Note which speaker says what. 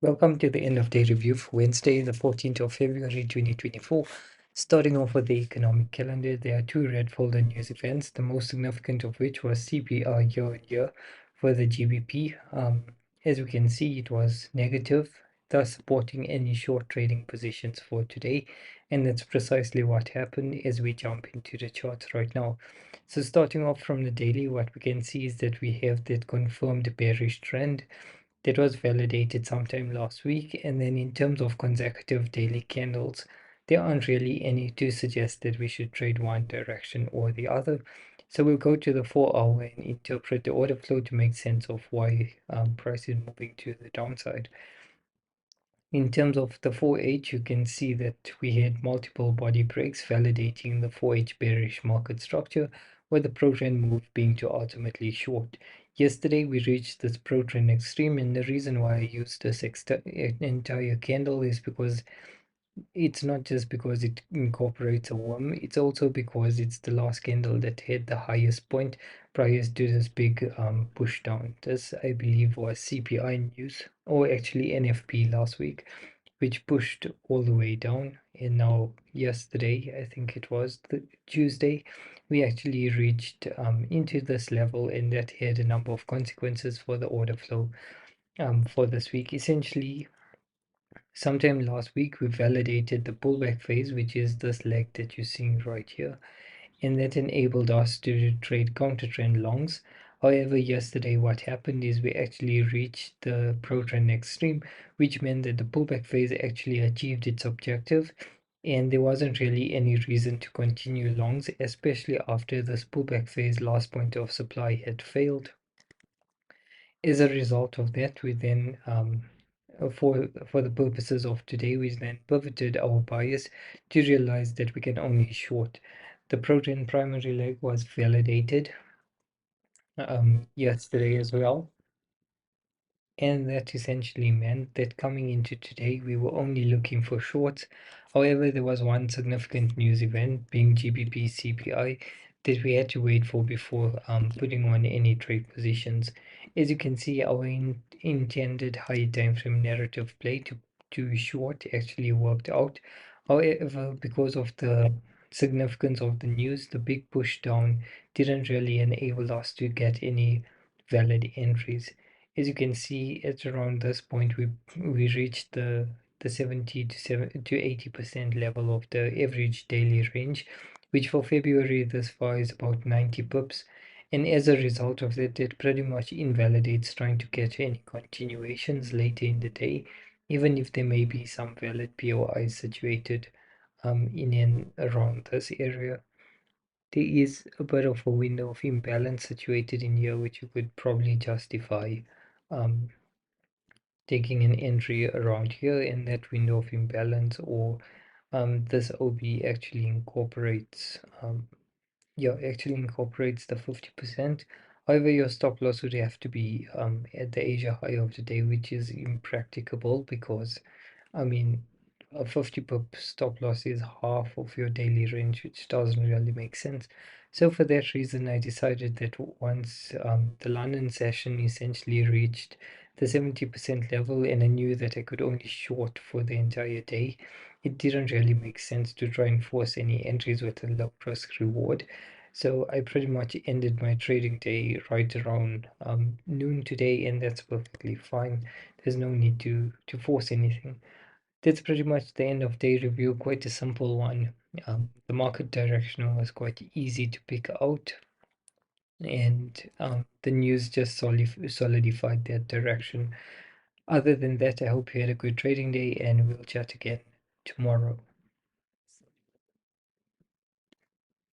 Speaker 1: Welcome to the end of day review for Wednesday, the 14th of February 2024. Starting off with the economic calendar, there are two red folder news events, the most significant of which was CPI year-on-year for the GBP. As we can see, it was negative, thus supporting any short trading positions for today. And that's precisely what happened as we jump into the charts right now. So starting off from the daily, what we can see is that we have that confirmed bearish trend that was validated sometime last week. And then in terms of consecutive daily candles, there aren't really any to suggest that we should trade one direction or the other. So we'll go to the 4 hour and interpret the order flow to make sense of why price is moving to the downside. In terms of the 4H, you can see that we had multiple body breaks validating the 4H bearish market structure, with the pro-trend move being to ultimately short. Yesterday, we reached this pro-trend extreme, and the reason why I used this entire candle is because it's not just because it incorporates a worm, it's also because it's the last candle that hit the highest point prior to this big push down. This, I believe, was CPI news, or actually NFP last week, which pushed all the way down. And now yesterday, I think it was the Tuesday, we actually reached into this level, and that had a number of consequences for the order flow for this week. Essentially, sometime last week, we validated the pullback phase, which is this leg that you're seeing right here, and that enabled us to trade counter trend longs. However, yesterday what happened is we actually reached the pro trend extreme, which meant that the pullback phase actually achieved its objective, and there wasn't really any reason to continue longs, especially after this pullback phase last point of supply had failed. As a result of that, we then for the purposes of today, we then pivoted our bias to realize that we can only short. The protein primary leg was validated yesterday as well, and that essentially meant that coming into today, we were only looking for shorts. However, there was one significant news event, being GBP CPI, that we had to wait for before putting on any trade positions. As you can see, our intended high time frame narrative play to short actually worked out. However, because of the significance of the news, the big push down didn't really enable us to get any valid entries. As you can see, at around this point, we reached the 70 to 80% level of the average daily range, which for February this far is about 90 pips. And as a result of that, it pretty much invalidates trying to catch any continuations later in the day, even if there may be some valid POIs situated in and around this area. There is a bit of a window of imbalance situated in here, which you could probably justify um, taking an entry around here in that window of imbalance, or this OB actually incorporates actually incorporates the 50%. However, your stop loss would have to be at the Asia high of the day, which is impracticable because I mean, a 50 pip stop loss is half of your daily range, which doesn't really make sense. So for that reason, I decided that once the London session essentially reached the 70% level, and I knew that I could only short for the entire day, it didn't really make sense to try and force any entries with a low risk reward. So I pretty much ended my trading day right around noon today, and that's perfectly fine. There's no need to force anything. That's pretty much the end of day review, quite a simple one. The market direction was quite easy to pick out, and the news just solidified that direction. Other than that, I hope you had a good trading day, and we'll chat again tomorrow.